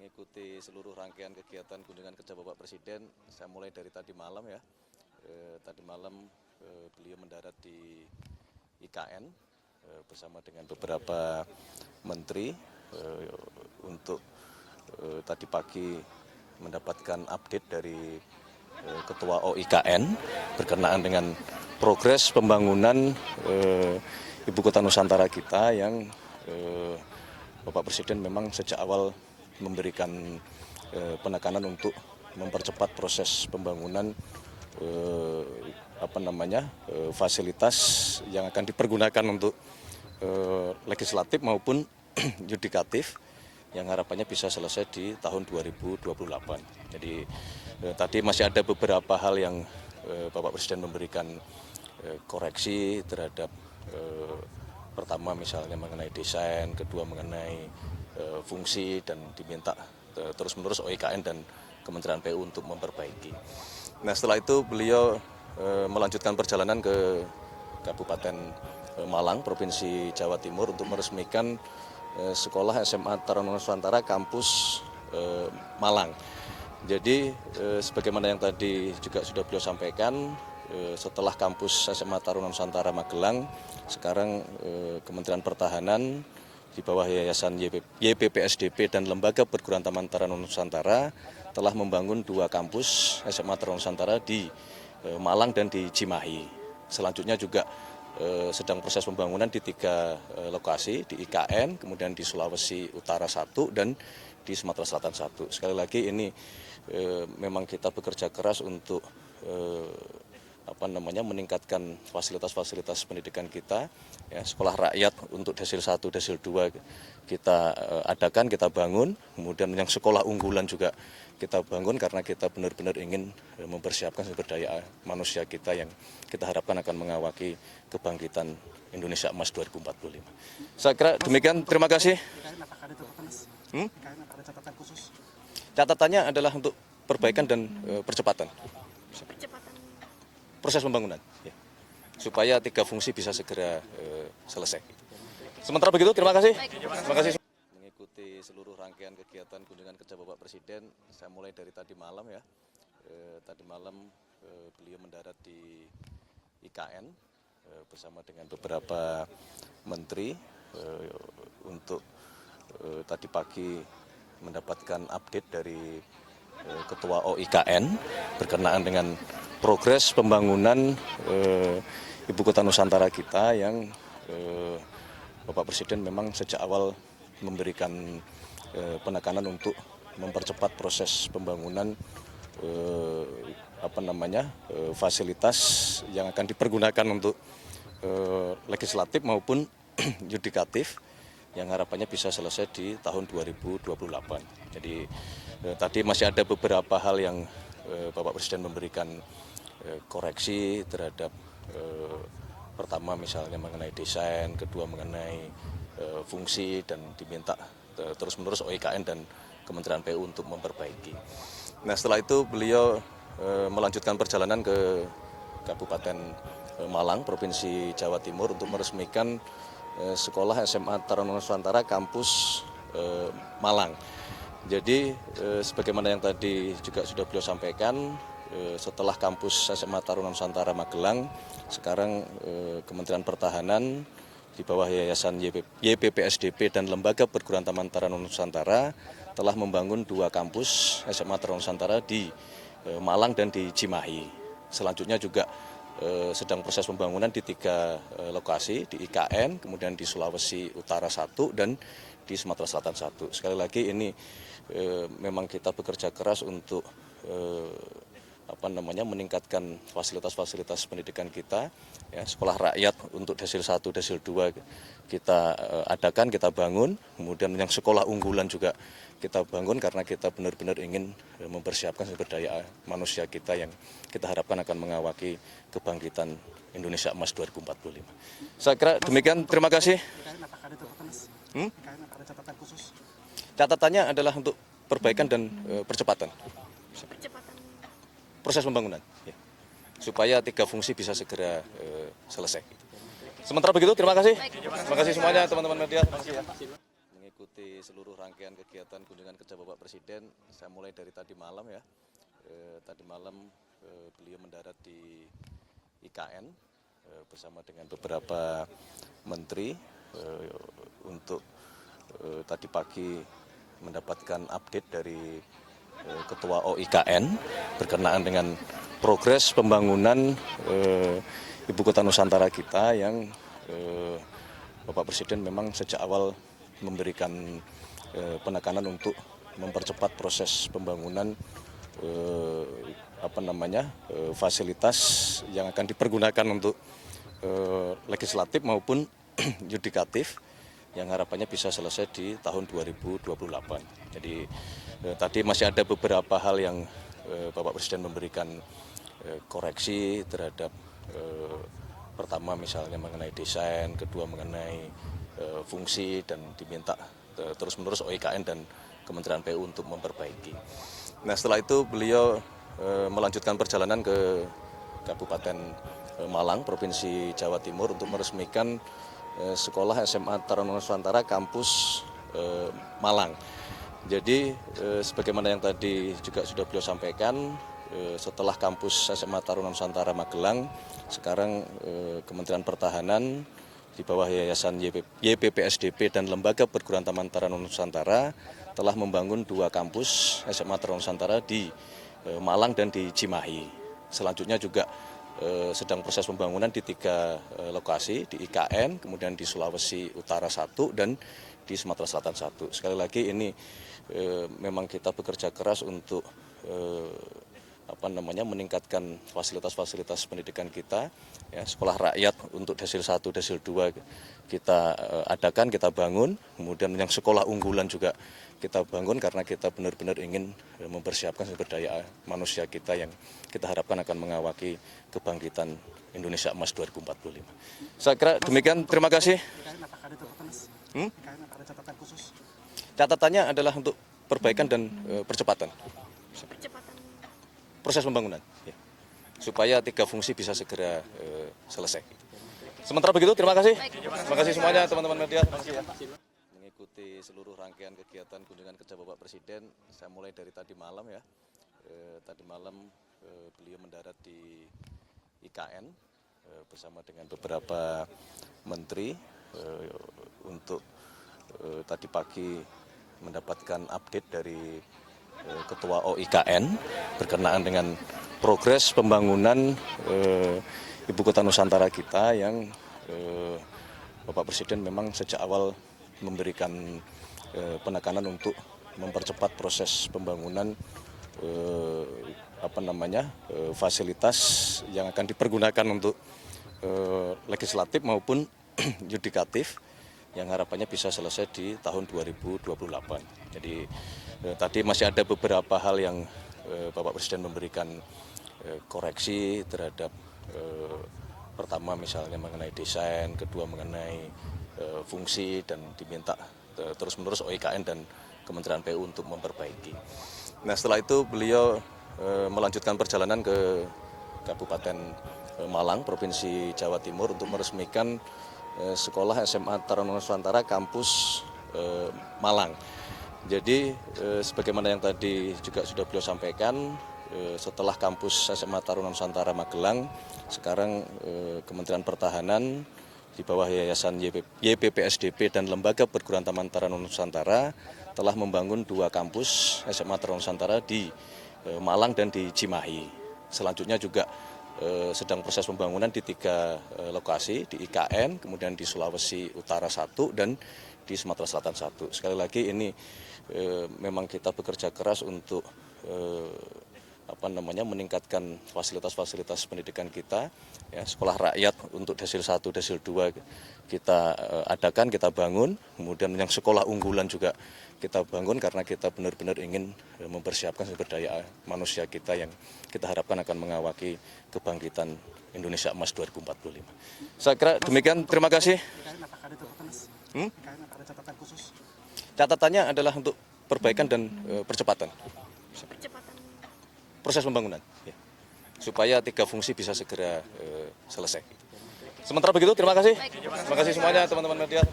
mengikuti seluruh rangkaian kegiatan kunjungan kerja Bapak Presiden. Saya mulai dari tadi malam ya. Tadi malam beliau mendarat di IKN bersama dengan beberapa menteri untuk tadi pagi mendapatkan update dari Ketua OIKN berkenaan dengan progres pembangunan Ibu Kota Nusantara kita yang Bapak Presiden memang sejak awal memberikan penekanan untuk mempercepat proses pembangunan fasilitas yang akan dipergunakan untuk legislatif maupun yudikatif yang harapannya bisa selesai di tahun 2028. Jadi tadi masih ada beberapa hal yang Bapak Presiden memberikan koreksi terhadap pertama misalnya mengenai desain, kedua mengenai fungsi dan diminta terus-menerus OIKN dan Kementerian PU untuk memperbaiki. Nah setelah itu beliau melanjutkan perjalanan ke Kabupaten Malang, Provinsi Jawa Timur untuk meresmikan sekolah SMA Taruna Nusantara kampus Malang. Jadi sebagaimana yang tadi juga sudah beliau sampaikan, setelah kampus SMA Taruna Nusantara Magelang, sekarang Kementerian Pertahanan di bawah Yayasan YPPSDP dan Lembaga Perguruan Taman Taruna Nusantara telah membangun 2 kampus SMA Taruna Nusantara di Malang dan di Cimahi. Selanjutnya juga sedang proses pembangunan di 3 lokasi, di IKN, kemudian di Sulawesi Utara 1 dan di Sumatera Selatan 1. Sekali lagi ini memang kita bekerja keras untuk meningkatkan fasilitas-fasilitas pendidikan kita, ya, sekolah rakyat untuk desil 1, desil 2 kita adakan, kita bangun, kemudian yang sekolah unggulan juga kita bangun karena kita benar-benar ingin mempersiapkan sumber daya manusia kita yang kita harapkan akan mengawaki kebangkitan Indonesia Emas 2045. Saya kira demikian, terima kasih. Catatannya adalah untuk perbaikan dan percepatan proses pembangunan, ya, supaya 3 fungsi bisa segera selesai. Sementara begitu, terima kasih. Terima kasih. Mengikuti seluruh rangkaian kegiatan kunjungan kerja Bapak Presiden, saya mulai dari tadi malam ya. Tadi malam beliau mendarat di IKN bersama dengan beberapa menteri untuk tadi pagi mendapatkan update dari Ketua OIKN berkenaan dengan progres pembangunan Ibu Kota Nusantara kita yang Bapak Presiden memang sejak awal memberikan penekanan untuk mempercepat proses pembangunan fasilitas yang akan dipergunakan untuk legislatif maupun yudikatif yang harapannya bisa selesai di tahun 2028. Jadi tadi masih ada beberapa hal yang Bapak Presiden memberikan koreksi terhadap pertama misalnya mengenai desain, kedua mengenai fungsi dan diminta terus-menerus OIKN dan Kementerian PU untuk memperbaiki. Nah setelah itu beliau melanjutkan perjalanan ke Kabupaten Malang, Provinsi Jawa Timur untuk meresmikan sekolah SMA Taruna Nusantara kampus Malang. Jadi sebagaimana yang tadi juga sudah beliau sampaikan, setelah kampus SMA Taruna Nusantara Magelang, sekarang Kementerian Pertahanan di bawah Yayasan YPPSDP dan Lembaga Perguruan Taman Taruna Nusantara telah membangun 2 kampus SMA Taruna Nusantara di Malang dan di Cimahi. Selanjutnya juga sedang proses pembangunan di 3 lokasi, di IKN, kemudian di Sulawesi Utara 1 dan di Sumatera Selatan 1. Sekali lagi ini memang kita bekerja keras untuk meningkatkan fasilitas-fasilitas pendidikan kita, ya, sekolah rakyat untuk desil 1, desil 2 kita adakan, kita bangun, kemudian yang sekolah unggulan juga kita bangun karena kita benar-benar ingin mempersiapkan sumber daya manusia kita yang kita harapkan akan mengawaki kebangkitan Indonesia Emas 2045. Saya kira demikian, terima kasih. Catatannya adalah untuk perbaikan dan percepatan proses pembangunan, ya, supaya 3 fungsi bisa segera selesai. Sementara begitu, terima kasih. Terima kasih semuanya teman-teman media. mengikuti seluruh rangkaian kegiatan kunjungan kerja Bapak Presiden. Saya mulai dari tadi malam ya. Tadi malam beliau mendarat di IKN bersama dengan beberapa menteri untuk tadi pagi mendapatkan update dari Ketua OIKN berkenaan dengan progres pembangunan Ibu Kota Nusantara kita yang Bapak Presiden memang sejak awal memberikan penekanan untuk mempercepat proses pembangunan fasilitas yang akan dipergunakan untuk legislatif maupun yudikatif yang harapannya bisa selesai di tahun 2028. Jadi tadi masih ada beberapa hal yang Bapak Presiden memberikan koreksi terhadap pertama misalnya mengenai desain, kedua mengenai fungsi dan diminta terus-menerus OIKN dan Kementerian PU untuk memperbaiki. Nah setelah itu beliau melanjutkan perjalanan ke Kabupaten Malang, Provinsi Jawa Timur untuk meresmikan sekolah SMA Taruna Nusantara kampus Malang. Jadi sebagaimana yang tadi juga sudah beliau sampaikan, setelah kampus SMA Taruna Nusantara Magelang, sekarang Kementerian Pertahanan di bawah Yayasan YPPSDP dan Lembaga Perguruan Taman Taruna Nusantara telah membangun 2 kampus SMA Taruna Nusantara di Malang dan di Cimahi. Selanjutnya juga sedang proses pembangunan di 3 lokasi, di IKN, kemudian di Sulawesi Utara 1 dan di Sumatera Selatan 1. Sekali lagi ini memang kita bekerja keras untuk meningkatkan fasilitas-fasilitas pendidikan kita, ya, sekolah rakyat untuk desil 1, desil 2 kita adakan, kita bangun, kemudian yang sekolah unggulan juga kita bangun karena kita benar-benar ingin mempersiapkan sumber daya manusia kita yang kita harapkan akan mengawaki kebangkitan Indonesia Emas 2045. Saya kira demikian, terima kasih. Catatannya adalah untuk perbaikan dan percepatan proses pembangunan, ya, supaya 3 fungsi bisa segera selesai. Sementara begitu, terima kasih. Terima kasih semuanya teman-teman media. Mengikuti seluruh rangkaian kegiatan kunjungan kerja Bapak Presiden, saya mulai dari tadi malam ya. Tadi malam beliau mendarat di IKN bersama dengan beberapa menteri untuk tadi pagi mendapatkan update dari Ketua OIKN berkenaan dengan progres pembangunan Ibu Kota Nusantara kita yang Bapak Presiden memang sejak awal memberikan penekanan untuk mempercepat proses pembangunan fasilitas yang akan dipergunakan untuk legislatif maupun yudikatif yang harapannya bisa selesai di tahun 2028. Jadi tadi masih ada beberapa hal yang Bapak Presiden memberikan koreksi terhadap pertama misalnya mengenai desain, kedua mengenai fungsi dan diminta terus-menerus OIKN dan Kementerian PU untuk memperbaiki. Nah setelah itu beliau melanjutkan perjalanan ke Kabupaten Malang, Provinsi Jawa Timur untuk meresmikan sekolah SMA Taruna Nusantara kampus Malang. Jadi sebagaimana yang tadi juga sudah beliau sampaikan, setelah kampus SMA Taruna Nusantara Magelang, sekarang Kementerian Pertahanan di bawah Yayasan YPPSDP dan Lembaga Perguruan Taman Taruna Nusantara telah membangun 2 kampus SMA Taruna Nusantara di Malang dan di Cimahi. Selanjutnya juga sedang proses pembangunan di 3 lokasi, di IKN, kemudian di Sulawesi Utara 1 dan di Sumatera Selatan 1. Sekali lagi ini memang kita bekerja keras untuk meningkatkan fasilitas-fasilitas pendidikan kita, ya, sekolah rakyat untuk desil 1, desil 2 kita adakan, kita bangun, kemudian yang sekolah unggulan juga kita bangun karena kita benar-benar ingin mempersiapkan sumber daya manusia kita yang kita harapkan akan mengawaki kebangkitan Indonesia Emas 2045. Saya kira demikian, terima kasih. Catatannya adalah untuk perbaikan dan percepatan proses pembangunan, ya, supaya 3 fungsi bisa segera selesai. Sementara begitu, terima kasih. Terima kasih semuanya teman-teman media.